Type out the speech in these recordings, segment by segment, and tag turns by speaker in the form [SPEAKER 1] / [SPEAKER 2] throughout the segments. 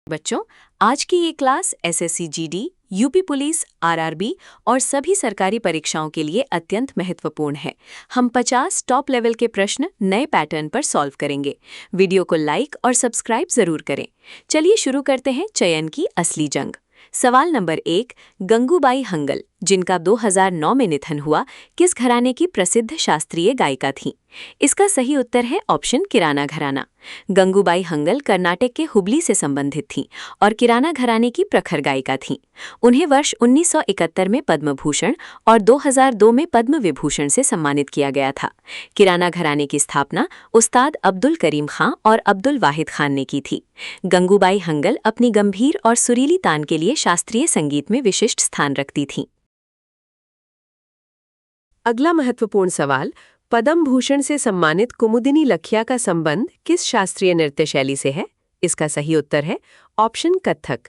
[SPEAKER 1] बच्चों, आज की ये class SSC GD, UP police, RRB और सभी सरकारी परीक्षाओं के लिए अत्यंत महत्वपूर्ण है। हम 50 टॉप लेवल के प्रश्न नए पैटर्न पर सॉल्व करेंगे। वीडियो को लाइक और सब्सक्राइब जरूर करें। चलिए शुरू करते हैं चयन की असली जंग। सवाल नंबर 1, गंगूबाई हंगल, जिनका 2009 में निधन हुआ, किस घराने की प्रसिद्ध शास्त्रीय गायिका थीं? इसका सही उत्तर है ऑप्शन किराना घराना। गंगूबाई हंगल कर्नाटक के हुबली से संबंधित थीं और किराना घराने की प्रखर गायिका थीं। उन्हें वर्ष 1971 में पद्म भूषण और 2002 में पद्म विभूषण से सम्मानित किया गया था। किराना घराने की स्थापना उस्ताद अब्दुल करीम खां और अब्दुल वाहिद खान ने की थी। गंगूबाई हंगल अपनी गंभीर और सुरीली तान के लिए शास्त्रीय संगीत में विशिष्ट स्थान रखती थीं।
[SPEAKER 2] अगला महत्वपूर्ण सवाल, पद्म भूषण से सम्मानित कुमुदिनी लखिया का संबंध किस शास्त्रीय नृत्य शैली से है? इसका सही उत्तर है ऑप्शन कत्थक।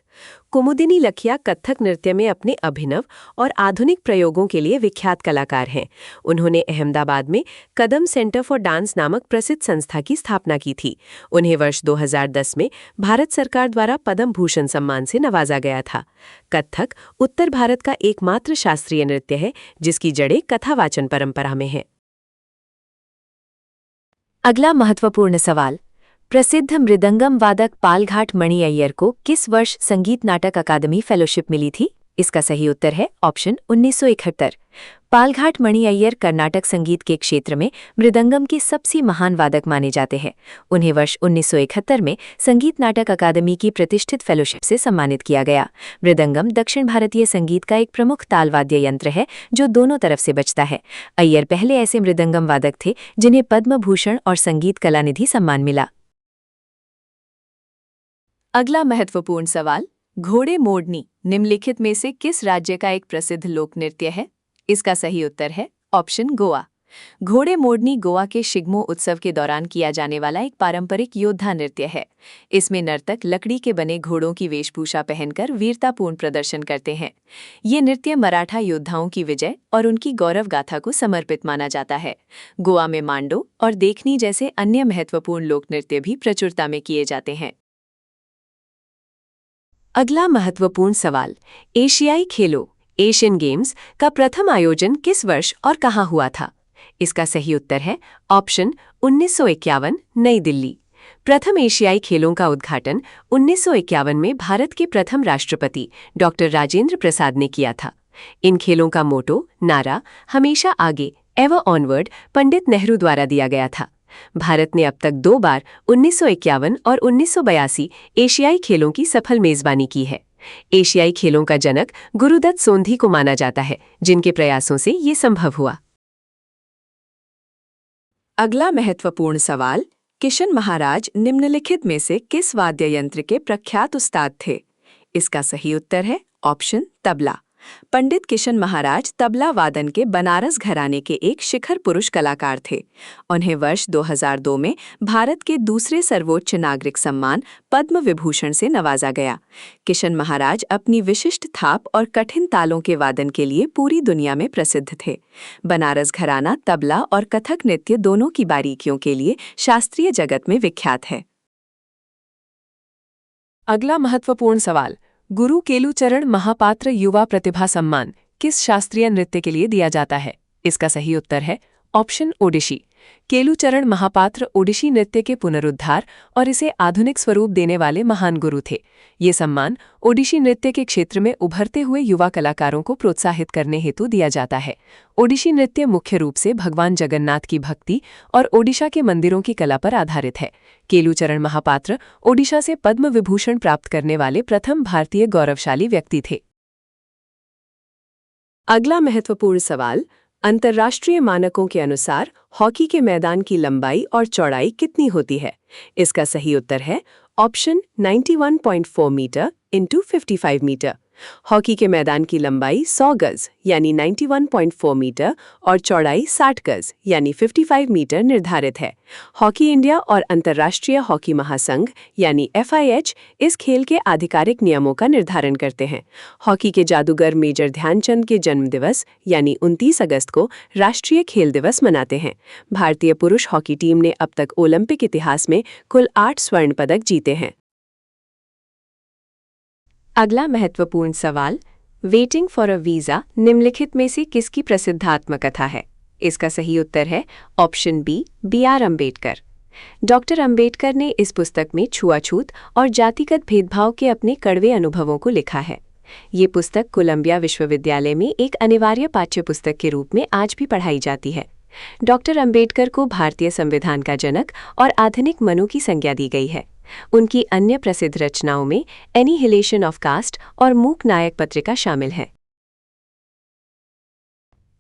[SPEAKER 2] कुमुदिनी लखिया कत्थक नृत्य में अपने अभिनव और आधुनिक प्रयोगों के लिए विख्यात कलाकार हैं। उन्होंने अहमदाबाद में कदम सेंटर फॉर डांस नामक प्रसिद्ध संस्था की स्थापना की थी। उन्हें वर्ष 2010 में भारत सरकार द्वारा पद्म भूषण सम्मान से नवाजा गया था। कत्थक उत्तर भारत का एकमात्र शास्त्रीय नृत्य है जिसकी जड़ें कथावाचन परंपरा में हैं।
[SPEAKER 1] अगला महत्वपूर्ण सवाल, प्रसिद्ध मृदंगम वादक पालघाट मणि अय्यर को किस वर्ष संगीत नाटक अकादमी फेलोशिप मिली थी? इसका सही उत्तर है ऑप्शन 1971। पालघाट मणि अय्यर कर्नाटक संगीत के क्षेत्र में मृदंगम के सबसे महान वादक माने जाते हैं। उन्हें वर्ष 1971 में संगीत नाटक अकादमी की प्रतिष्ठित फेलोशिप से सम्मानित किया गया। मृदंगम दक्षिण भारतीय संगीत का एक प्रमुख तालवाद्य यंत्र है जो दोनों तरफ से बजता है। अय्यर पहले ऐसे मृदंगम वादक थे जिन्हें पद्म भूषण और संगीत कलानिधि सम्मान मिला। अगला महत्वपूर्ण सवाल, घोड़े मोड़नी निम्नलिखित में से किस राज्य का एक प्रसिद्ध लोक नृत्य है? इसका सही उत्तर है ऑप्शन गोवा। घोड़े मोड़नी गोवा के शिग्मो उत्सव के दौरान किया जाने वाला एक पारंपरिक योद्धा नृत्य है। इसमें नर्तक लकड़ी के बने घोड़ों की वेशभूषा पहनकर वीरतापूर्ण प्रदर्शन करते हैं। ये नृत्य मराठा योद्धाओं की विजय और उनकी गौरव गाथा को समर्पित माना जाता है। गोवा में मांडो और देखनी जैसे अन्य महत्वपूर्ण लोक नृत्य भी प्रचुरता में किए जाते हैं।
[SPEAKER 2] अगला महत्वपूर्ण सवाल, एशियाई खेलों एशियन गेम्स का प्रथम आयोजन किस वर्ष और कहां हुआ था? इसका सही उत्तर है ऑप्शन 1951, नई दिल्ली। प्रथम एशियाई खेलों का उद्घाटन 1951 में भारत के प्रथम राष्ट्रपति डॉक्टर राजेंद्र प्रसाद ने किया था। इन खेलों का मोटो नारा हमेशा आगे एवर ऑनवर्ड पंडित नेहरू द्वारा दिया गया था। भारत ने अब तक 2 बार 1951 और 1982 एशियाई खेलों की सफल मेजबानी की है। एशियाई खेलों का जनक गुरुदत्त सोंधी को माना जाता है, जिनके प्रयासों से ये संभव हुआ। अगला महत्वपूर्ण सवाल, किशन महाराज निम्नलिखित में से किस वाद्य यंत्र के प्रख्यात उस्ताद थे? इसका सही उत्तर है ऑप्शन तबला। पंडित किशन महाराज तबला वादन के बनारस घराने के एक शिखर पुरुष कलाकार थे। उन्हें वर्ष 2002 में भारत के दूसरे सर्वोच्च नागरिक सम्मान पद्म विभूषण से नवाजा गया। किशन महाराज अपनी विशिष्ट थाप और कठिन तालों के वादन के लिए पूरी दुनिया में प्रसिद्ध थे। बनारस घराना तबला और कथक नृत्य दोनों की बारीकियों के लिए शास्त्रीय जगत में विख्यात है। अगला महत्वपूर्ण सवाल, गुरु केलुचरण महापात्र युवा प्रतिभा सम्मान किस शास्त्रीय नृत्य के लिए दिया जाता है? इसका सही उत्तर है ऑप्शन ओडिशी। केलुचरण महापात्र ओडिशी नृत्य के पुनरुद्धार और इसे आधुनिक स्वरूप देने वाले महान गुरु थे। ये सम्मान ओडिशी नृत्य के क्षेत्र में उभरते हुए युवा कलाकारों को प्रोत्साहित करने हेतु दिया जाता है। ओडिशी नृत्य मुख्य रूप से भगवान जगन्नाथ की भक्ति और ओडिशा के मंदिरों की कला पर आधारित है। केलुचरण महापात्र ओडिशा से पद्म विभूषण प्राप्त करने वाले प्रथम भारतीय गौरवशाली व्यक्ति थे। अगला महत्वपूर्ण सवाल, अंतर्राष्ट्रीय मानकों के अनुसार हॉकी के मैदान की लंबाई और चौड़ाई कितनी होती है? इसका सही उत्तर है option 91.4 metre into 55 metre. Hockey के मैदान की लंबाई 100 गज यानी 91.4 मीटर और चौड़ाई 60 गज यानी 55 मीटर निर्धारित है। हॉकी इंडिया और अंतर्राष्ट्रीय हॉकी महासंघ यानी FIH इस खेल के आधिकारिक नियमों का निर्धारण करते हैं। हॉकी के जादूगर मेजर ध्यानचंद के जन्मदिवस यानी 29 अगस्त को राष्ट्रीय खेल दिवस मनाते हैं। भारतीय पुरुष हॉकी टीम ने अब तक ओलंपिक इतिहास में कुल 8 स्वर्ण पदक जीते हैं। अगला महत्वपूर्ण सवाल, वेटिंग फॉर अ वीज़ा निम्नलिखित में से किसकी प्रसिद्ध आत्मकथा है? इसका सही उत्तर है option B, B.R. Ambedkar. Doctor Ambedkar ने इस पुस्तक में छुआछूत और जातिगत भेदभाव के अपने कड़वे अनुभवों को लिखा है। ये पुस्तक कोलंबिया विश्वविद्यालय में एक अनिवार्य पाठ्यपुस्तक के रूप में आज भी पढ़ाई जाती है। डॉक्टर अम्बेडकर को भारतीय संविधान का जनक और आधुनिक मनु की संज्ञा दी गई है। उनकी अन्य प्रसिद्ध रचनाओं में एनिहिलेशन ऑफ कास्ट और मूक नायक पत्रिका शामिल है।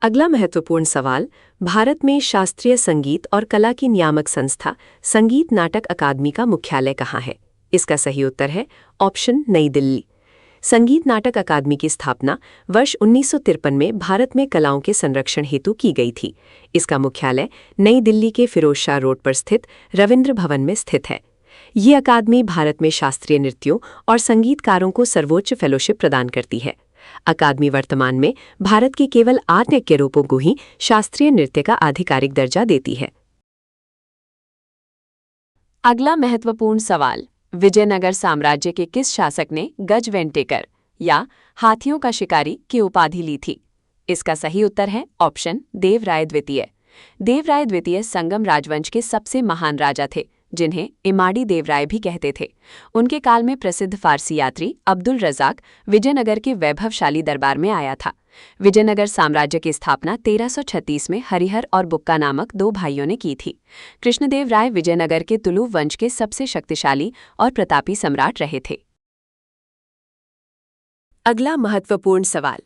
[SPEAKER 2] अगला महत्वपूर्ण सवाल, भारत में शास्त्रीय संगीत और कला की नियामक संस्था संगीत नाटक अकादमी का मुख्यालय कहाँ है? इसका सही उत्तर है ऑप्शन नई दिल्ली। संगीत नाटक अकादमी की स्थापना वर्ष 1953 में भारत में कलाओं के संरक्षण हेतु की गई थी। इसका मुख्यालय नई दिल्ली के फिरोज शाह रोड पर स्थित रविंद्र भवन में स्थित है। ये अकादमी भारत में शास्त्रीय नृत्यों और संगीतकारों को सर्वोच्च फेलोशिप प्रदान करती है। अकादमी वर्तमान में भारत के केवल 8 नृत्य रूपों को ही शास्त्रीय नृत्य का आधिकारिक दर्जा देती है। अगला महत्वपूर्ण सवाल, विजयनगर साम्राज्य के किस शासक ने गजवेंटेकर या हाथियों का शिकारी की उपाधि ली थी? इसका सही उत्तर है ऑप्शन देवराय द्वितीय। देवराय द्वितीय संगम राजवंश के सबसे महान राजा थे, जिन्हें इमाड़ी देवराय भी कहते थे। उनके काल में प्रसिद्ध फारसी यात्री अब्दुल रज़ाक विजयनगर के वैभवशाली दरबार में आया था। विजयनगर साम्राज्य की स्थापना 1336 में हरिहर और बुक्का नामक 2 भाइयों ने की थी। कृष्णदेव राय विजयनगर के तुलु वंश के सबसे शक्तिशाली और प्रतापी सम्राट रहे थे। अगला महत्वपूर्ण सवाल,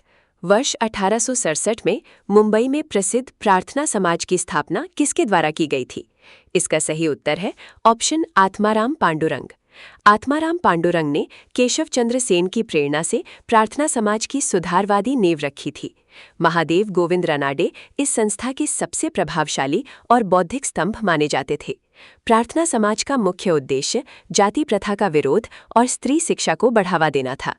[SPEAKER 2] वर्ष 1867 में मुंबई में प्रसिद्ध प्रार्थना समाज की स्थापना किसके द्वारा की गई थी? इसका सही उत्तर है ऑप्शन आत्माराम पांडुरंग। आत्माराम पांडुरंग ने केशव चंद्र सेन की प्रेरणा से प्रार्थना समाज की सुधारवादी नींव रखी थी। महादेव गोविंद रनाडे इस संस्था के सबसे प्रभावशाली और बौद्धिक स्तंभ माने जाते थे। प्रार्थना समाज का मुख्य उद्देश्य जाति प्रथा का विरोध और स्त्री शिक्षा को बढ़ावा देना था।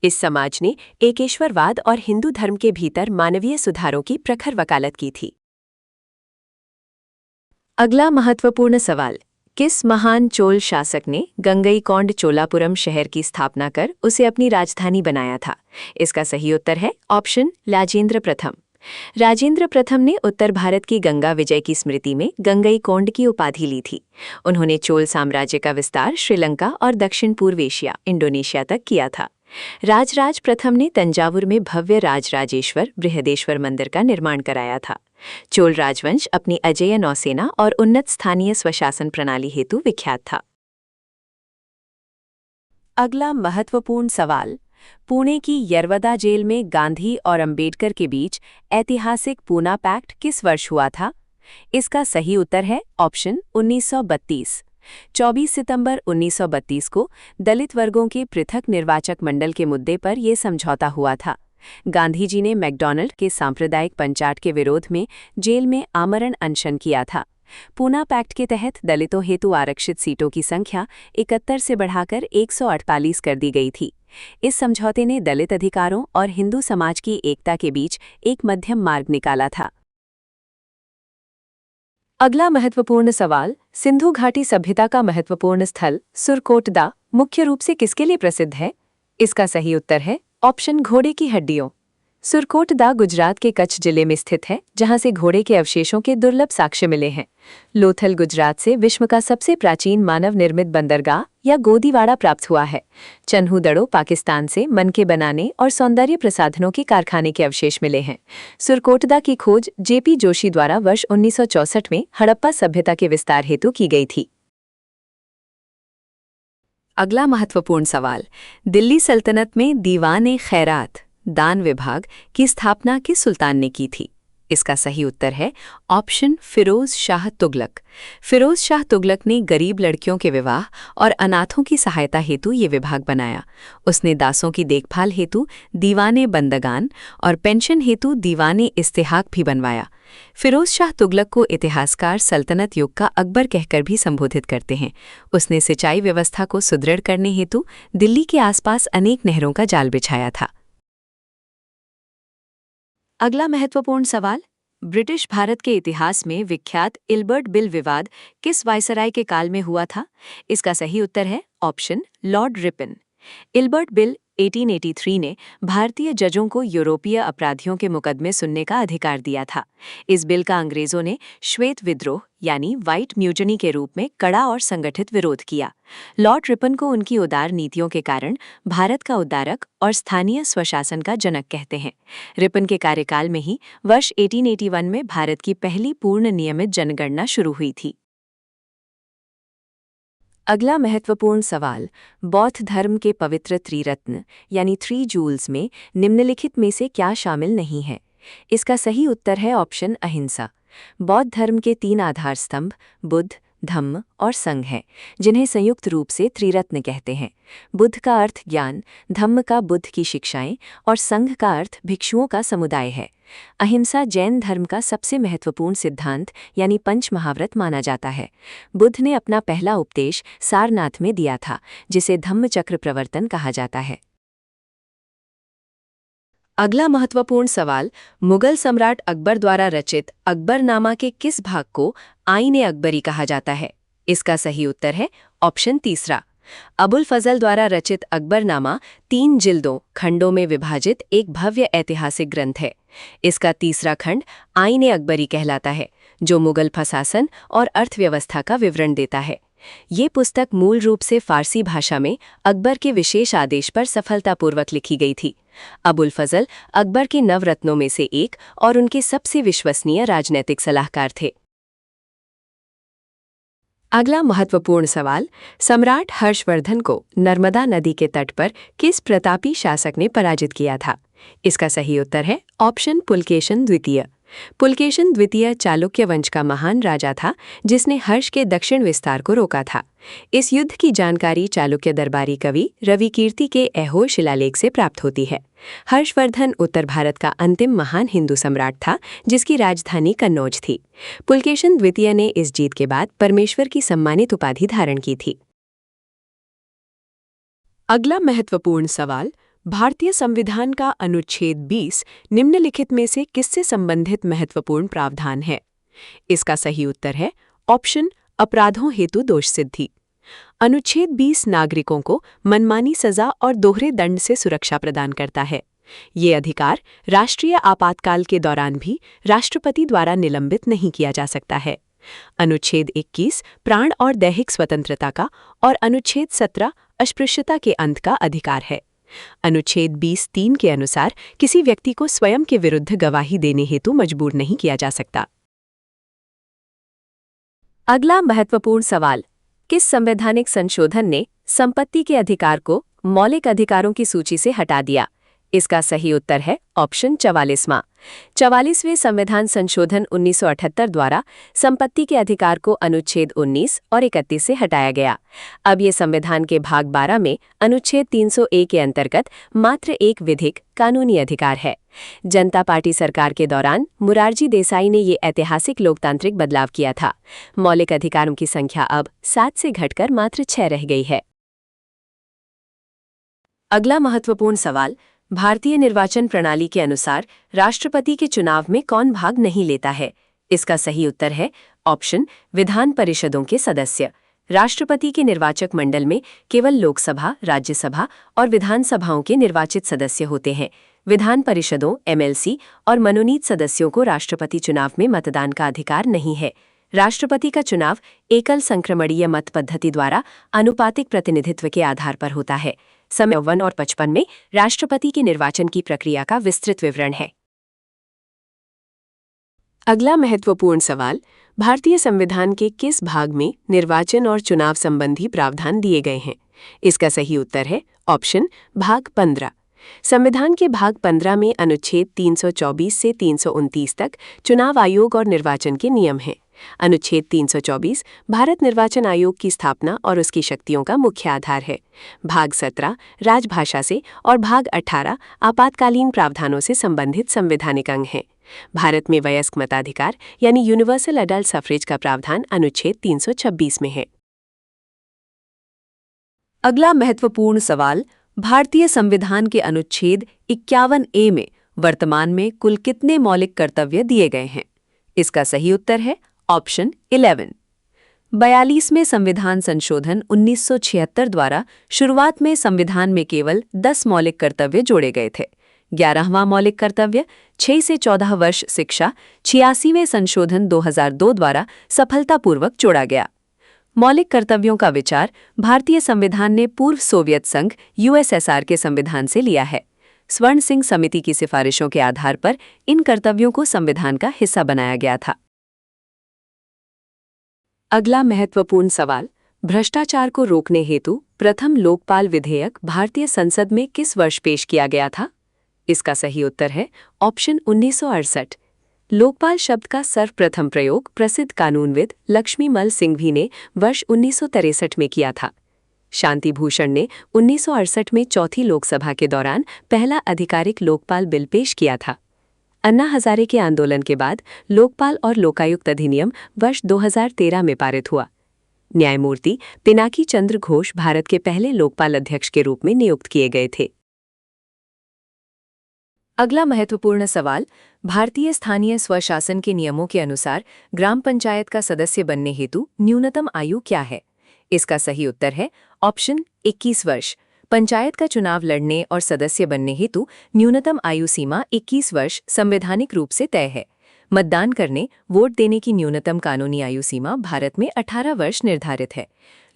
[SPEAKER 2] इस समाज ने एकेश्वरवाद और हिंदू धर्म के भीतर मानवीय सुधारों की प्रखर वकालत की थी। अगला महत्वपूर्ण सवाल, किस महान चोल शासक ने गंगईकोंड चोलापुरम शहर की स्थापना कर उसे अपनी राजधानी बनाया था? इसका सही उत्तर है ऑप्शन राजेंद्र प्रथम। राजेंद्र प्रथम ने उत्तर भारत की गंगा विजय की स्मृति में गंगईकोंड की उपाधि ली थी। उन्होंने चोल साम्राज्य का विस्तार श्रीलंका और दक्षिण पूर्व एशिया इंडोनेशिया तक किया था। राजराज प्रथम ने तंजावुर में भव्य राजराजेश्वर बृहदेश्वर मंदिर का निर्माण कराया था। चोल राजवंश अपनी अजेय नौसेना और उन्नत स्थानीय स्वशासन प्रणाली हेतु विख्यात था। अगला महत्वपूर्ण सवाल, पुणे की यरवदा जेल में गांधी और अंबेडकर के बीच ऐतिहासिक पूना पैक्ट किस वर्ष हुआ था? इसका सही उत्तर है ऑप्शन 1932। 24 सितंबर 1932 को दलित वर्गों के पृथक निर्वाचक मंडल के मुद्दे पर यह समझौता हुआ था। गांधी जी ने मैकडॉनल्ड के सांप्रदायिक पंचाट के विरोध में जेल में आमरण अनशन किया था। पूना पैक्ट के तहत दलितों हेतु आरक्षित सीटों की संख्या 71 से बढ़ाकर 148 कर दी गई थी। इस समझौते ने दलित अधिकारों और हिंदू समाज की एकता के बीच एक मध्यम मार्ग निकाला था। अगला महत्वपूर्ण सवाल, सिंधु घाटी सभ्यता का महत्वपूर्ण स्थल सुरकोटदा मुख्य रूप से किसके लिए प्रसिद्ध है? इसका सही उत्तर है ऑप्शन घोड़े की हड्डियों। सुरकोटदा गुजरात के कच्छ जिले में स्थित है, जहां से घोड़े के अवशेषों के दुर्लभ साक्ष्य मिले हैं। लोथल गुजरात से विश्व का सबसे प्राचीन मानव निर्मित बंदरगाह या गोदीवाड़ा प्राप्त हुआ है। चन्हू-दड़ो पाकिस्तान से मनके बनाने और सौंदर्य प्रसाधनों के कारखाने के अवशेष मिले हैं। सुरकोटदा की खोज जेपी जोशी द्वारा वर्ष 1964 में हड़प्पा सभ्यता के विस्तार हेतु की गई थी। अगला महत्वपूर्ण सवाल, दिल्ली सल्तनत में दीवान-ए-खैरात दान विभाग की स्थापना किस सुल्तान ने की थी? इसका सही उत्तर है ऑप्शन फिरोज शाह तुगलक। फिरोज शाह तुगलक ने गरीब लड़कियों के विवाह और अनाथों की सहायता हेतु ये विभाग बनाया। उसने दासों की देखभाल हेतु दीवाने बंदगान और पेंशन हेतु दीवाने इस्तेहाक भी बनवाया। फिरोज शाह तुगलक को इतिहासकार सल्तनत युग का अकबर कहकर भी संबोधित करते हैं। उसने सिंचाई व्यवस्था को सुदृढ़ करने हेतु दिल्ली के आसपास अनेक नहरों का जाल बिछाया था। अगला महत्वपूर्ण सवाल, ब्रिटिश भारत के इतिहास में विख्यात इल्बर्ट बिल विवाद किस वायसराय के काल में हुआ था? इसका सही उत्तर है option Lord Ripon. Ilbert bill
[SPEAKER 1] 1883 ने भारतीय जजों को यूरोपीय अपराधियों के मुकदमे सुनने का अधिकार दिया था। इस बिल का अंग्रेजों ने श्वेत विद्रोह यानी व्हाइट म्यूटनी के रूप में कड़ा और संगठित विरोध किया। लॉर्ड रिपन को उनकी उदार नीतियों के कारण भारत का उद्धारक और स्थानीय स्वशासन का जनक कहते हैं। रिपन के कार्यकाल में ही वर्ष 1881 में भारत की पहली पूर्ण नियमित जनगणना शुरू हुई थी।
[SPEAKER 2] अगला महत्वपूर्ण सवाल, बौद्ध धर्म के पवित्र त्रिरत्न यानी 3 जूल्स में निम्नलिखित में से क्या शामिल नहीं है? इसका सही उत्तर है ऑप्शन अहिंसा। बौद्ध धर्म के 3 आधार स्तंभ बुद्ध, धम्म और संघ हैं, जिन्हें संयुक्त रूप से त्रिरत्न कहते हैं। बुद्ध का अर्थ ज्ञान, धम्म का बुद्ध की शिक्षाएं और संघ का अर्थ भिक्षुओं का समुदाय है। अहिंसा जैन धर्म का सबसे महत्वपूर्ण सिद्धांत यानी पंच महाव्रत माना जाता है। बुद्ध ने अपना पहला उपदेश सारनाथ में दिया था, जिसे धम्मचक्र प्रवर्तन कहा जाता है। अगला महत्वपूर्ण सवाल, मुगल सम्राट अकबर द्वारा रचित अकबरनामा के किस भाग को आईन अकबरी कहा जाता है? इसका सही उत्तर है ऑप्शन तीसरा। अबुल फजल द्वारा रचित अकबरनामा 3 जिल्दों खंडों में विभाजित एक भव्य ऐतिहासिक ग्रंथ है। इसका तीसरा खंड आईन अकबरी कहलाता है, जो मुगल प्रशासन और अर्थव्यवस्था का विवरण देता है। ये पुस्तक मूल रूप से फारसी भाषा में अकबर के विशेष आदेश पर सफलतापूर्वक लिखी गई थी। अबुल फजल अकबर के नवरत्नों में से एक और उनके सबसे विश्वसनीय राजनैतिक सलाहकार थे। अगला महत्वपूर्ण सवाल, सम्राट हर्षवर्धन को नर्मदा नदी के तट पर किस प्रतापी शासक ने पराजित किया था? इसका सही उत्तर है ऑप्शन पुलकेशन द्वितीय। पुलकेशन द्वितीय चालुक्य वंश का महान राजा था, जिसने हर्ष के दक्षिण विस्तार को रोका था। इस युद्ध की जानकारी चालुक्य दरबारी कवि रविकीर्ति के ऐहोल शिलालेख से प्राप्त होती है। हर्षवर्धन उत्तर भारत का अंतिम महान हिंदू सम्राट था, जिसकी राजधानी कन्नौज थी। पुलकेशन द्वितीय ने इस जीत के बाद परमेश्वर की सम्मानित उपाधि धारण की थी। अगला महत्वपूर्ण सवाल, भारतीय संविधान का अनुच्छेद 20 निम्नलिखित में से किससे संबंधित महत्वपूर्ण प्रावधान है? इसका सही उत्तर है ऑप्शन अपराधों हेतु दोष सिद्धि। अनुच्छेद 20 नागरिकों को मनमानी सजा और दोहरे दंड से सुरक्षा प्रदान करता है। ये अधिकार राष्ट्रीय आपातकाल के दौरान भी राष्ट्रपति द्वारा निलंबित नहीं किया जा सकता है। अनुच्छेद 21 प्राण और दैहिक स्वतंत्रता का और अनुच्छेद 17 अस्पृश्यता के अंत का अधिकार है। अनुच्छेद 20(3) के अनुसार किसी व्यक्ति को स्वयं के विरुद्ध गवाही देने हेतु मजबूर नहीं किया जा सकता। अगला महत्वपूर्ण सवाल, किस संवैधानिक संशोधन ने संपत्ति के अधिकार को मौलिक अधिकारों की सूची से हटा दिया? इसका सही उत्तर है ऑप्शन 44वां। 44वें संविधान संशोधन 1978 द्वारा संपत्ति के अधिकार को अनुच्छेद 19 और 31 से हटाया गया। अब ये संविधान के भाग 12 में अनुच्छेद 300A के अंतर्गत मात्र एक विधिक कानूनी अधिकार है। जनता पार्टी सरकार के दौरान मोरारजी देसाई ने ये ऐतिहासिक लोकतांत्रिक बदलाव किया था। मौलिक अधिकारों की संख्या अब 7 से घटकर मात्र 6 रह गई है। अगला महत्वपूर्ण सवाल, भारतीय निर्वाचन प्रणाली के अनुसार राष्ट्रपति के चुनाव में कौन भाग नहीं लेता है? इसका सही उत्तर है ऑप्शन विधान परिषदों के सदस्य। राष्ट्रपति के निर्वाचक मंडल में केवल लोकसभा, राज्यसभा और विधानसभाओं के निर्वाचित सदस्य होते हैं। विधान परिषदों, MLC और मनोनीत सदस्यों को राष्ट्रपति चुनाव में मतदान का अधिकार नहीं है। राष्ट्रपति का चुनाव एकल संक्रमणीय मत पद्धति द्वारा आनुपातिक प्रतिनिधित्व के आधार पर होता है। समय 51 और 55 में राष्ट्रपति के निर्वाचन की प्रक्रिया का विस्तृत विवरण है। अगला महत्वपूर्ण सवाल, भारतीय संविधान के किस भाग में निर्वाचन और चुनाव संबंधी प्रावधान दिए गए हैं? इसका सही उत्तर है ऑप्शन भाग 15। संविधान के भाग 15 में अनुच्छेद 324 से 329 तक चुनाव आयोग और निर्वाचन के नियम हैं। अनुच्छेद 324 भारत निर्वाचन आयोग की स्थापना और उसकी शक्तियों का मुख्य आधार है। भाग 17 राजभाषा से और भाग 18 आपातकालीन प्रावधानों से संबंधित संवैधानिक अंग हैं। भारत में वयस्क मताधिकार यानी यूनिवर्सल अडल्ट सफरेज का प्रावधान अनुच्छेद 326 में है। अगला महत्वपूर्ण सवाल, भारतीय संविधान के अनुच्छेद 51A में वर्तमान में कुल कितने मौलिक कर्तव्य दिए गए हैं? इसका सही उत्तर है ऑप्शन 11।
[SPEAKER 1] 42वें संविधान संशोधन 1976 द्वारा शुरुआत में संविधान में केवल 10 मौलिक कर्तव्य जोड़े गए थे। 11वां मौलिक कर्तव्य 6 से 14 वर्ष शिक्षा 86वें संशोधन 2002 द्वारा सफलतापूर्वक जोड़ा गया। मौलिक कर्तव्यों का विचार भारतीय संविधान ने पूर्व सोवियत संघ यूएसएसआर के संविधान से लिया है। स्वर्ण सिंह समिति की सिफारिशों के आधार पर इन कर्तव्यों को संविधान का हिस्सा बनाया गया था।
[SPEAKER 2] अगला महत्वपूर्ण सवाल, भ्रष्टाचार को रोकने हेतु प्रथम लोकपाल विधेयक भारतीय संसद में किस वर्ष पेश किया गया था? इसका सही उत्तर है ऑप्शन 1968। लोकपाल शब्द का सर्वप्रथम प्रयोग प्रसिद्ध कानूनविद लक्ष्मीमल सिंघवी ने वर्ष 1963 में किया था। शांति भूषण ने 1968 में चौथी लोकसभा के दौरान पहला आधिकारिक लोकपाल बिल पेश किया था। अन्ना हजारे के आंदोलन के बाद लोकपाल और लोकायुक्त अधिनियम वर्ष 2013 में पारित हुआ। न्यायमूर्ति पिनाकी चंद्र घोष भारत के पहले लोकपाल अध्यक्ष के रूप में नियुक्त किए गए थे। अगला महत्वपूर्ण सवाल, भारतीय स्थानीय स्वशासन के नियमों के अनुसार ग्राम पंचायत का सदस्य बनने हेतु न्यूनतम आयु क्या है? इसका सही उत्तर है ऑप्शन 21 वर्ष। पंचायत का चुनाव लड़ने और सदस्य बनने हेतु न्यूनतम आयु सीमा 21 वर्ष संवैधानिक रूप से तय है। मतदान करने, वोट देने की न्यूनतम कानूनी आयु सीमा भारत में 18 वर्ष निर्धारित है।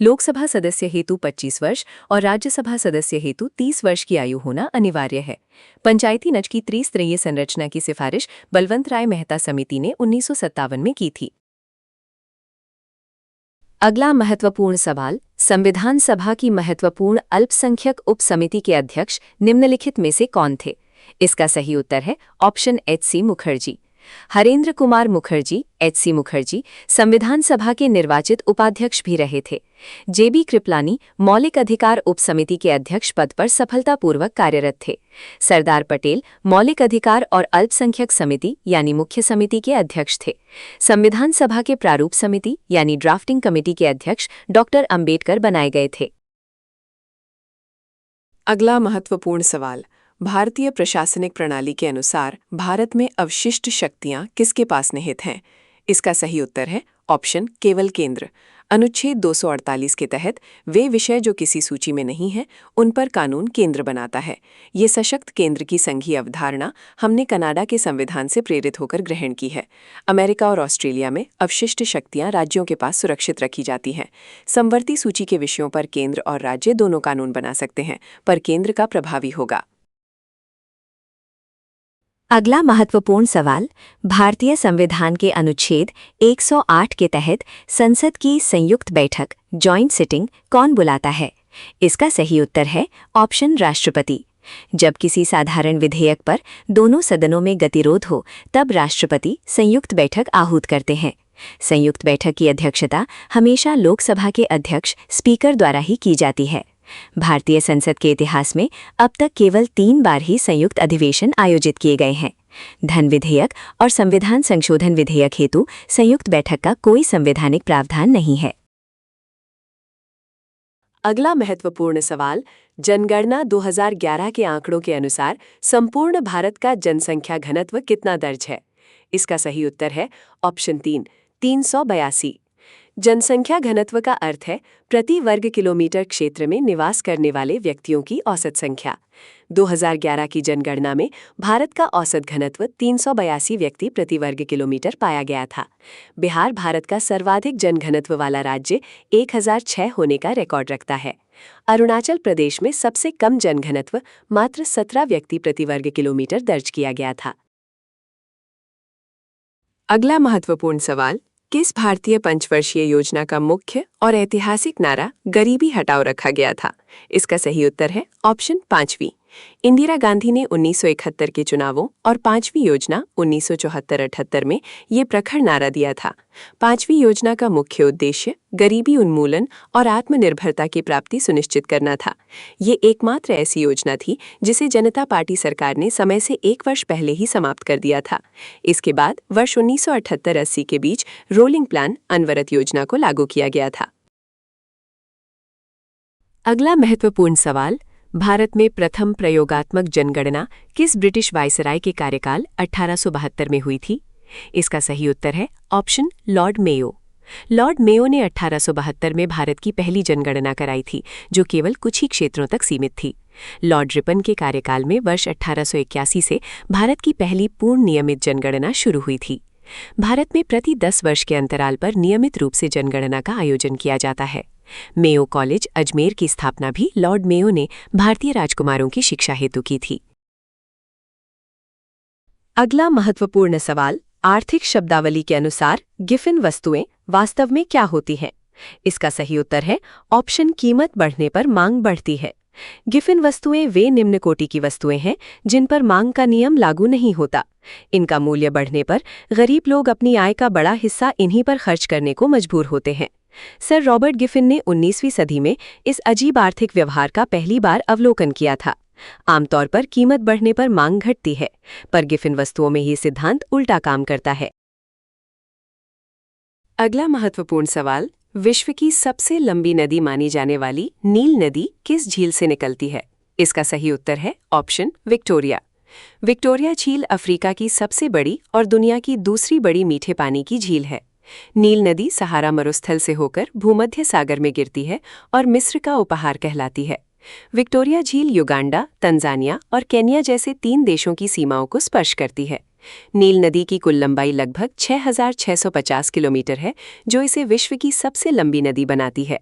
[SPEAKER 2] लोकसभा सदस्य हेतु 25 वर्ष और राज्यसभा सदस्य हेतु 30 वर्ष की आयु होना अनिवार्य है। पंचायती राज की त्रिस्तरीय संरचना की सिफारिश बलवंत राय मेहता समिति ने 1957 में की थी। अगला महत्वपूर्ण सवाल, संविधान सभा की महत्वपूर्ण अल्पसंख्यक उप समिति के अध्यक्ष निम्नलिखित में से कौन थे? इसका सही उत्तर है ऑप्शन एच.सी. मुखर्जी। हरेंद्र कुमार मुखर्जी एच.सी. मुखर्जी संविधान सभा के निर्वाचित उपाध्यक्ष भी रहे थे। जे.बी. कृपलानी मौलिक अधिकार उप समिति के अध्यक्ष पद पर सफलतापूर्वक कार्यरत थे। सरदार पटेल मौलिक अधिकार और अल्पसंख्यक समिति यानी मुख्य समिति के अध्यक्ष थे। संविधान सभा के प्रारूप समिति यानी ड्राफ्टिंग कमेटी के अध्यक्ष डॉक्टर अंबेडकर बनाए गए थे।
[SPEAKER 1] अगला महत्वपूर्ण सवाल, भारतीय प्रशासनिक प्रणाली के अनुसार भारत में अवशिष्ट शक्तियां किसके पास निहित हैं? इसका सही उत्तर है ऑप्शन केवल केंद्र। अनुच्छेद 248 के तहत वे विषय जो किसी सूची में नहीं हैं, उन पर कानून केंद्र बनाता है। ये सशक्त केंद्र की संघीय अवधारणा हमने कनाडा के संविधान से प्रेरित होकर ग्रहण की है। अमेरिका और ऑस्ट्रेलिया में अवशिष्ट शक्तियां राज्यों के पास सुरक्षित रखी जाती हैं। समवर्ती सूची के विषयों पर केंद्र और राज्य दोनों कानून बना सकते हैं, पर केंद्र का प्रभावी होगा।
[SPEAKER 2] अगला महत्वपूर्ण सवाल, भारतीय संविधान के अनुच्छेद 108 के तहत संसद की संयुक्त बैठक जॉइंट सिटिंग कौन बुलाता है? इसका सही उत्तर है ऑप्शन राष्ट्रपति। जब किसी साधारण विधेयक पर दोनों सदनों में गतिरोध हो, तब राष्ट्रपति संयुक्त बैठक आहूत करते हैं। संयुक्त बैठक की अध्यक्षता हमेशा लोकसभा के अध्यक्ष स्पीकर द्वारा ही की जाती है। भारतीय संसद के इतिहास में अब तक केवल 3 बार ही संयुक्त अधिवेशन आयोजित किए गए हैं। धन विधेयक और संविधान संशोधन विधेयक हेतु संयुक्त बैठक का कोई संवैधानिक प्रावधान नहीं है। अगला महत्वपूर्ण सवाल, जनगणना 2011 के आंकड़ों के अनुसार संपूर्ण भारत का जनसंख्या घनत्व कितना दर्ज है? इसका सही उत्तर है ऑप्शन 382। जनसंख्या घनत्व का अर्थ है प्रति वर्ग किलोमीटर क्षेत्र में निवास करने वाले व्यक्तियों की औसत संख्या। 2011 की जनगणना में भारत का औसत घनत्व 382 व्यक्ति प्रति वर्ग किलोमीटर पाया गया था। बिहार भारत का सर्वाधिक जनघनत्व वाला राज्य 1006 होने का रिकॉर्ड रखता है। अरुणाचल प्रदेश में सबसे कम जनघनत्व मात्र 17 व्यक्ति प्रति वर्ग किलोमीटर दर्ज किया गया था। अगला महत्वपूर्ण सवाल, किस भारतीय पंचवर्षीय योजना का मुख्य और ऐतिहासिक नारा गरीबी हटाओ रखा गया था? इसका सही उत्तर है ऑप्शन 5वीं। इंदिरा गांधी ने 1971 के चुनावों और 5वीं योजना 1974-78 में ये प्रखर नारा दिया था। 5वीं योजना का मुख्य उद्देश्य गरीबी उन्मूलन और आत्मनिर्भरता की प्राप्ति सुनिश्चित करना था। ये एकमात्र ऐसी योजना थी जिसे जनता पार्टी सरकार ने समय से 1 वर्ष पहले ही समाप्त कर दिया था। इसके बाद वर्ष 1978-80 के बीच रोलिंग प्लान अनवरत योजना को लागू किया गया था। अगला महत्वपूर्ण सवाल, भारत में प्रथम प्रयोगात्मक जनगणना किस ब्रिटिश वायसराय के कार्यकाल 1872 में हुई थी? इसका सही उत्तर है option Lord Mayo. Lord Mayo ने 1872 में भारत की पहली जनगणना कराई थी, जो केवल कुछ ही क्षेत्रों तक सीमित थी। लॉर्ड रिपन के कार्यकाल में वर्ष 1881 से भारत की पहली पूर्ण नियमित जनगणना शुरू हुई थी। भारत में प्रति 10 वर्ष के अंतराल पर नियमित रूप से जनगणना का आयोजन किया जाता है। मेयो कॉलेज अजमेर की स्थापना भी लॉर्ड मेयो ने भारतीय राजकुमारों की शिक्षा हेतु की थी। अगला महत्वपूर्ण सवाल, आर्थिक शब्दावली के अनुसार गिफिन वस्तुएं वास्तव में क्या होती हैं? इसका सही उत्तर है ऑप्शन कीमत बढ़ने पर मांग बढ़ती है। गिफिन वस्तुएं वे निम्न कोटि की वस्तुएं हैं जिन पर मांग का नियम लागू नहीं होता। इनका मूल्य बढ़ने पर गरीब लोग अपनी आय का बड़ा हिस्सा इन्हीं पर खर्च करने को मजबूर होते हैं। सर रॉबर्ट गिफिन ने 19वीं सदी में इस अजीब आर्थिक व्यवहार का पहली बार अवलोकन किया था। आमतौर पर कीमत बढ़ने पर मांग घटती है, पर गिफिन वस्तुओं में ये सिद्धांत उल्टा काम करता है। अगला महत्वपूर्ण सवाल, विश्व की सबसे लंबी नदी मानी जाने वाली नील नदी किस झील से निकलती है? इसका सही उत्तर है ऑप्शन विक्टोरिया। विक्टोरिया झील अफ्रीका की सबसे बड़ी और दुनिया की दूसरी बड़ी मीठे पानी की झील है। नील नदी सहारा मरुस्थल से होकर भूमध्य सागर में गिरती है और मिस्र का उपहार कहलाती है। विक्टोरिया झील युगांडा, तंजानिया और केन्या जैसे 3 देशों की सीमाओं को स्पर्श करती है। नील नदी की कुल लंबाई लगभग 6,650 किलोमीटर है, जो इसे विश्व की सबसे लंबी नदी बनाती है।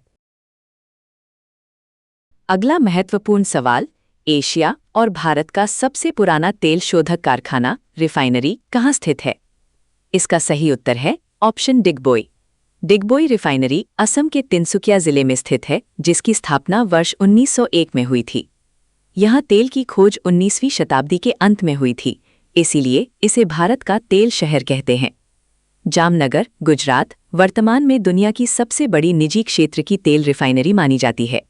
[SPEAKER 2] अगला महत्वपूर्ण सवाल, एशिया और भारत का सबसे पुराना तेल शोधक कारखाना रिफाइनरी कहाँ स्थित है? इसका सही उत्तर है ऑप्शन डिगबोई। डिगबोई रिफाइनरी असम के तिनसुकिया जिले में स्थित है, जिसकी स्थापना वर्ष 1901 में हुई थी। यहाँ तेल की खोज 19वीं शताब्दी के अंत में हुई थी, इसीलिए इसे भारत का तेल शहर कहते हैं। जामनगर, गुजरात, वर्तमान में दुनिया की सबसे बड़ी निजी क्षेत्र की तेल रिफाइनरी मानी जाती है।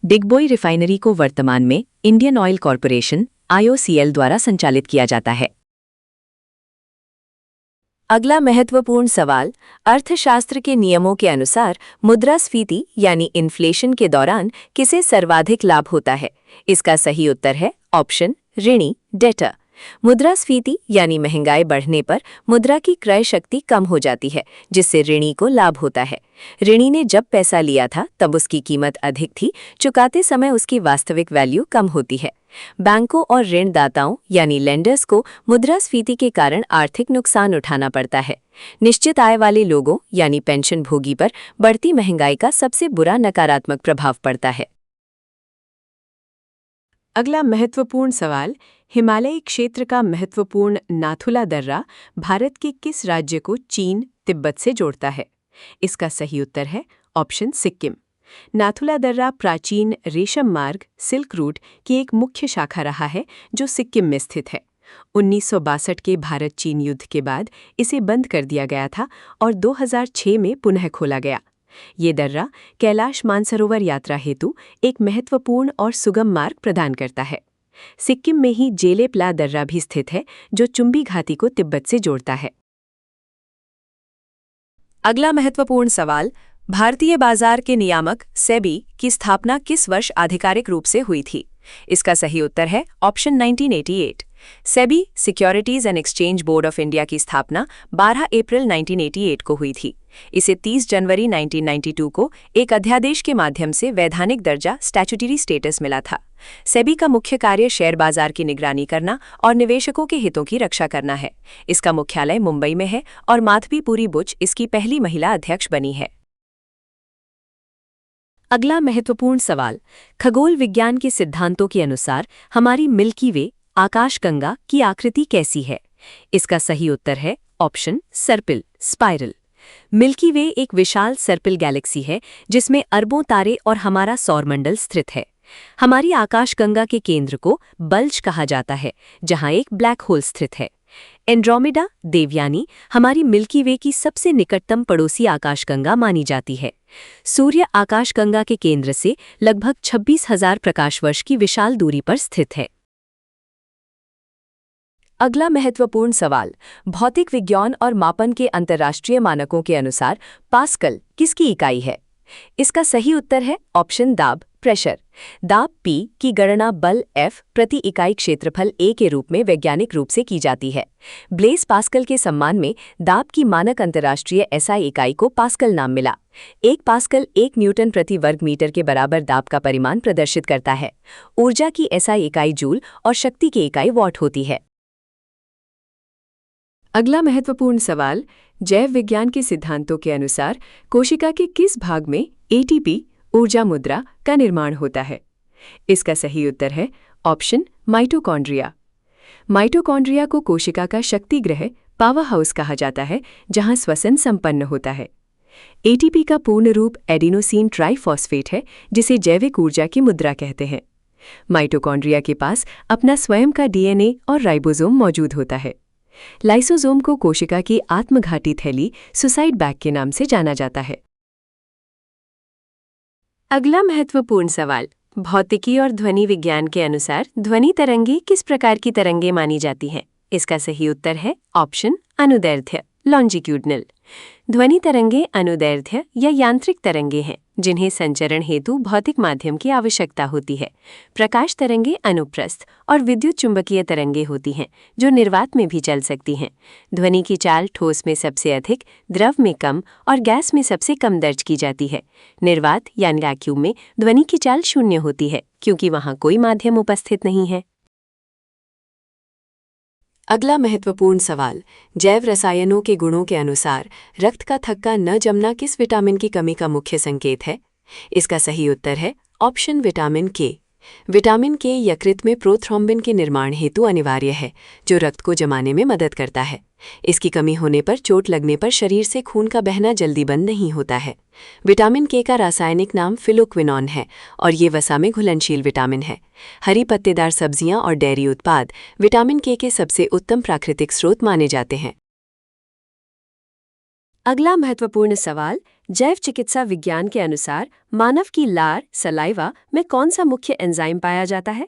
[SPEAKER 2] डिगबोई रिफाइनरी को वर्तमान में इंडियन ऑयल कॉरपोरेशन (IOCL) द्वारा संचालित किया जाता है। अगला महत्वपूर्ण सवाल, अर्थशास्त्र के नियमों के अनुसार मुद्रास्फीति यानी इन्फ्लेशन के दौरान किसे सर्वाधिक लाभ होता है? इसका सही उत्तर है ऑप्शन ऋणी डेटर। मुद्रास्फीति यानी महंगाई बढ़ने पर मुद्रा की क्रय शक्ति कम हो जाती है, जिससे ऋणी को लाभ होता है। ऋणी ने जब पैसा लिया था तब उसकी कीमत अधिक थी, चुकाते समय उसकी वास्तविक वैल्यू कम होती है। बैंकों और ऋणदाताओं यानी लेंडर्स को मुद्रास्फीति के कारण आर्थिक नुकसान उठाना पड़ता है। निश्चित आय वाले लोगों यानी पेंशन भोगी पर बढ़ती महंगाई का सबसे बुरा नकारात्मक प्रभाव पड़ता है। अगला महत्वपूर्ण सवाल, हिमालयी क्षेत्र का महत्वपूर्ण नाथुला दर्रा भारत के किस राज्य को चीन, तिब्बत से जोड़ता है? इसका सही उत्तर है ऑप्शन सिक्किम। नाथुला दर्रा प्राचीन रेशम मार्ग सिल्क रूट की एक मुख्य शाखा रहा है, जो सिक्किम में स्थित है। 1962 के भारत चीन युद्ध के बाद इसे बंद कर दिया गया था और 2006 में पुनः खोला गया। ये दर्रा कैलाश मानसरोवर यात्रा हेतु एक महत्वपूर्ण और सुगम मार्ग प्रदान करता है। सिक्किम में ही जेलेप्ला दर्रा भी स्थित है, जो चुंबी घाटी को तिब्बत से जोड़ता है। अगला महत्वपूर्ण सवाल, भारतीय बाजार के नियामक सेबी की स्थापना किस वर्ष आधिकारिक रूप से हुई थी? इसका सही उत्तर है option 1988। SEBI securities and exchange board of India की स्थापना 12 अप्रैल 1988 को हुई थी। इसे 30 जनवरी 1992 को एक अध्यादेश के माध्यम से वैधानिक दर्जा स्टैट्यूटरी स्टेटस मिला था। सेबी का मुख्य कार्य शेयर बाजार की निगरानी करना और निवेशकों के हितों की रक्षा करना है। इसका मुख्यालय मुंबई में है और माधवीपुरी बुच इसकी पहली महिला अध्यक्ष बनी है। अगला महत्वपूर्ण सवाल, खगोल विज्ञान के सिद्धांतों के अनुसार हमारी मिल्की वे आकाशगंगा की आकृति कैसी है? इसका सही उत्तर है ऑप्शन सर्पिल स्पाइरल। मिल्की वे एक विशाल सर्पिल गैलेक्सी है, जिसमें अरबों तारे और हमारा सौरमंडल स्थित है। हमारी आकाशगंगा के केंद्र को बल्ज कहा जाता है, जहां एक ब्लैक होल स्थित है। एंड्रोमेडा देवयानी हमारी मिल्की वे की सबसे निकटतम पड़ोसी आकाशगंगा मानी जाती है। सूर्य आकाशगंगा के केंद्र से लगभग 26,000 प्रकाश वर्ष की विशाल दूरी पर स्थित है। अगला महत्वपूर्ण सवाल, भौतिक विज्ञान और मापन के अंतर्राष्ट्रीय मानकों के अनुसार पास्कल किसकी इकाई है? इसका सही उत्तर है ऑप्शन दाब प्रेशर। दाब P की गणना बल F प्रति इकाई क्षेत्रफल A के रूप में वैज्ञानिक रूप से की जाती है। ब्लेस पास्कल के सम्मान में दाब की मानक अंतर्राष्ट्रीय SI इकाई को पास्कल नाम मिला। 1 पास्कल 1 न्यूटन प्रति वर्ग मीटर के बराबर दाब का परिमाण प्रदर्शित करता है। ऊर्जा की SI इकाई जूल और शक्ति की इकाई वॉट होती है। अगला महत्वपूर्ण सवाल, जैव विज्ञान के सिद्धांतों के अनुसार कोशिका के किस भाग में ATP ऊर्जा मुद्रा का निर्माण होता है? इसका सही उत्तर है ऑप्शन माइटोकॉन्ड्रिया। माइटोकॉन्ड्रिया को कोशिका का शक्तिगृह पावर हाउस कहा जाता है, जहां श्वसन संपन्न होता है। ATP का पूर्ण रूप एडिनोसिन ट्राइफॉस्फेट है, जिसे जैविक ऊर्जा की मुद्रा कहते हैं। माइटोकॉन्ड्रिया के पास अपना स्वयं का DNA और राइबोसोम मौजूद होता है। लाइसोसोम को कोशिका की आत्मघाती थैली सुसाइड बैग के नाम से जाना जाता है। अगला महत्वपूर्ण सवाल, भौतिकी और ध्वनि विज्ञान के अनुसार ध्वनि तरंगें किस प्रकार की तरंगें मानी जाती हैं? इसका सही उत्तर है ऑप्शन अनुदैर्ध्य लॉन्जिट्यूडनल। ध्वनि तरंगें अनुदैर्ध्य या यांत्रिक तरंगें हैं, जिन्हें संचरण हेतु भौतिक माध्यम की आवश्यकता होती है। प्रकाश तरंगें अनुप्रस्थ और विद्युत चुंबकीय तरंगें होती हैं, जो निर्वात में भी चल सकती हैं। ध्वनि की चाल ठोस में सबसे अधिक, द्रव में कम और गैस में सबसे कम दर्ज की जाती है। निर्वात यानी वैक्यूम में ध्वनि की चाल शून्य होती है, क्योंकि वहां कोई माध्यम उपस्थित नहीं है। अगला महत्वपूर्ण सवाल, जैव रसायनों के गुणों के अनुसार रक्त का थक्का न जमना किस विटामिन की कमी का मुख्य संकेत है? इसका सही उत्तर है ऑप्शन विटामिन के। विटामिन के यकृत में प्रोथ्रोम्बिन के निर्माण हेतु अनिवार्य है, जो रक्त को जमाने में मदद करता है। इसकी कमी होने पर चोट लगने पर शरीर से खून का बहना जल्दी बंद नहीं होता है। विटामिन के का रासायनिक नाम फिलोक्विनोन है और ये वसा में घुलनशील विटामिन है। हरी पत्तेदार सब्जियां और डेयरी उत्पाद विटामिन के सबसे उत्तम प्राकृतिक स्रोत माने जाते हैं। अगला महत्वपूर्ण सवाल, जैव चिकित्सा विज्ञान के अनुसार मानव की लार सलाइवा में कौन सा मुख्य एंजाइम पाया जाता है?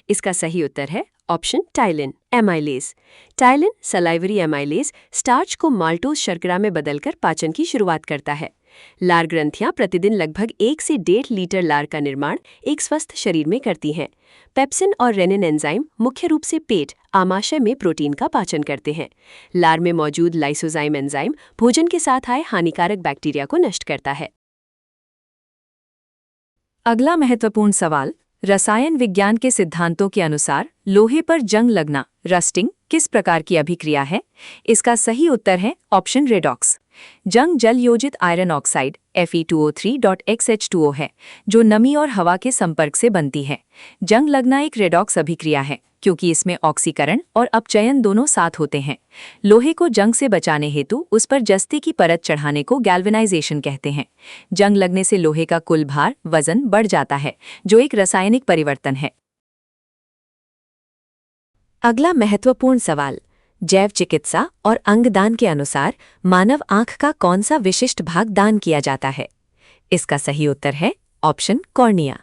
[SPEAKER 2] इसका सही उत्तर है option ptyalin amylase. Ptyalin salivary amylase starch को माल्टोज शर्करा में बदलकर पाचन की शुरुआत करता है। लार ग्रंथियां प्रतिदिन लगभग 1 से 1.5 लीटर लार का निर्माण एक स्वस्थ शरीर में करती हैं। पेप्सिन और रेनिन एंजाइम मुख्य रूप से पेट आमाशय में प्रोटीन का पाचन करते हैं। लार में मौजूद लाइसोजाइम एंजाइम भोजन के साथ आए हानिकारक बैक्टीरिया को नष्ट करता है। अगला महत्वपूर्ण सवाल, रसायन विज्ञान के सिद्धांतों के अनुसार लोहे पर जंग लगना रस्टिंग किस प्रकार की अभिक्रिया है? इसका सही उत्तर है ऑप्शन रेडॉक्स। जंग जल योजित आयरन ऑक्साइड Fe2O3.XH2O है, जो नमी और हवा के संपर्क से बनती है। जंग लगना एक रेडॉक्स अभिक्रिया है, क्योंकि इसमें ऑक्सीकरण और अपचयन दोनों साथ होते हैं। लोहे को जंग से बचाने हेतु उस पर जस्ते की परत चढ़ाने को गैल्वेनाइजेशन कहते हैं। जंग लगने से लोहे का कुल भार वजन बढ़ जाता है, जो एक रासायनिक परिवर्तन है। अगला महत्वपूर्ण सवाल, जैव चिकित्सा और अंगदान के अनुसार मानव आंख का कौन सा विशिष्ट भाग दान किया जाता है? इसका सही उत्तर है ऑप्शन कॉर्निया।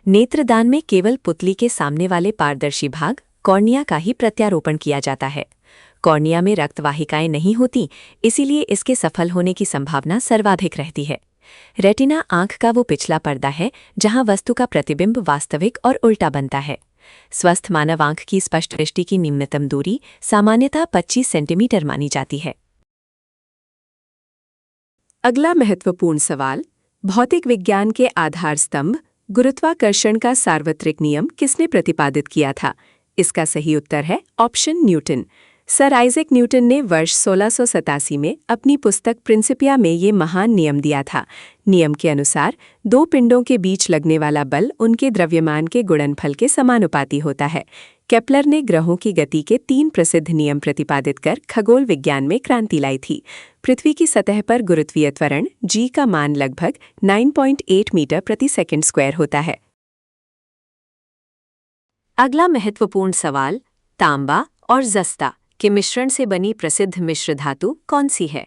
[SPEAKER 2] नेत्रदान में केवल पुतली के सामने वाले पारदर्शी भाग कॉर्निया का ही प्रत्यारोपण किया जाता है। कॉर्निया में रक्तवाहिकाएं नहीं होती, इसीलिए इसके सफल होने की संभावना सर्वाधिक रहती है। रेटिना आंख का वो पिछला पर्दा है जहां वस्तु का प्रतिबिंब वास्तविक और उल्टा बनता है। स्वस्थ मानव आंख की स्पष्ट दृष्टि की न्यूनतम दूरी सामान्यतः 25 सेंटीमीटर मानी जाती है। अगला महत्वपूर्ण सवाल, भौतिक विज्ञान के आधार स्तंभ गुरुत्वाकर्षण का सार्वत्रिक नियम किसने प्रतिपादित किया था? इसका सही उत्तर है option Newton. Sir Isaac Newton ने वर्ष 1687 में अपनी पुस्तक प्रिंसिपिया में ये महान नियम दिया था। नियम के अनुसार दो पिंडों के बीच लगने वाला बल उनके द्रव्यमान के गुणनफल के समानुपाती होता है। केपलर ने ग्रहों की गति के 3 प्रसिद्ध नियम प्रतिपादित कर खगोल विज्ञान में क्रांति लाई थी। पृथ्वी की सतह पर गुरुत्वीय त्वरण g का मान लगभग 9.8 मीटर प्रति सेकंड स्क्वायर होता है। अगला महत्वपूर्ण सवाल, तांबा और जस्ता के मिश्रण से बनी प्रसिद्ध मिश्र धातु कौन सी है?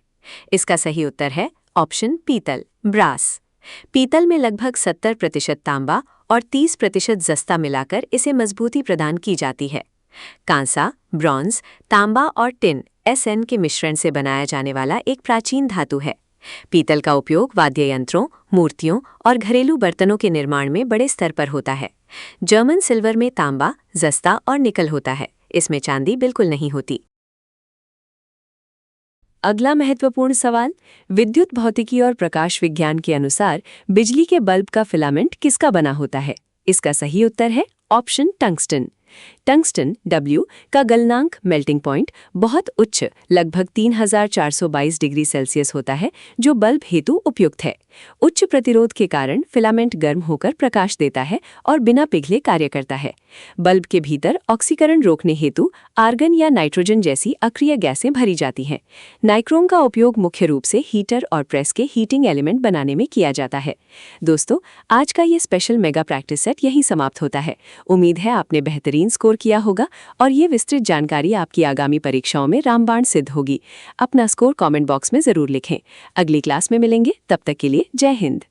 [SPEAKER 2] इसका सही उत्तर है ऑप्शन पीतल ब्रास। पीतल में लगभग 70% तांबा और 30% जस्ता मिलाकर इसे मजबूती प्रदान की जाती है। कांसा, ब्रॉन्ज, तांबा और टिन Sn के मिश्रण से बनाया जाने वाला एक प्राचीन धातु है।
[SPEAKER 1] पीतल का उपयोग वाद्य यंत्रों, मूर्तियों और घरेलू बर्तनों के निर्माण में बड़े स्तर पर होता है। जर्मन सिल्वर में तांबा, जस्ता और निकल होता है। इसमें चांदी बिल्कुल नहीं होती।
[SPEAKER 2] अगला महत्वपूर्ण सवाल, विद्युत भौतिकी और प्रकाश विज्ञान के अनुसार बिजली के बल्ब का फिलामेंट किसका बना होता है? इसका सही उत्तर है ऑप्शन टंगस्टन। टंगस्टन W का गलनांक मेल्टिंग पॉइंट बहुत उच्च लगभग 3422 डिग्री सेल्सियस होता है, जो बल्ब हेतु उपयुक्त है। उच्च प्रतिरोध के कारण फिलामेंट गर्म होकर प्रकाश देता है और बिना पिघले कार्य करता है। बल्ब के भीतर ऑक्सीकरण रोकने हेतु आर्गन या नाइट्रोजन जैसी अक्रिय गैसें भरी जाती हैं। नाइक्रोम का उपयोग मुख्य रूप से हीटर और प्रेस के हीटिंग एलिमेंट बनाने में किया जाता है। दोस्तों, आज का ये स्पेशल मेगा प्रैक्टिस सेट यहीं समाप्त होता है। उम्मीद है आपने बेहतरीन स्कोर किया होगा और ये विस्तृत जानकारी आपकी आगामी परीक्षाओं में रामबाण सिद्ध होगी। अपना स्कोर कमेंट बॉक्स में जरूर लिखें। अगली क्लास में मिलेंगे, तब तक के लिए जय हिंद।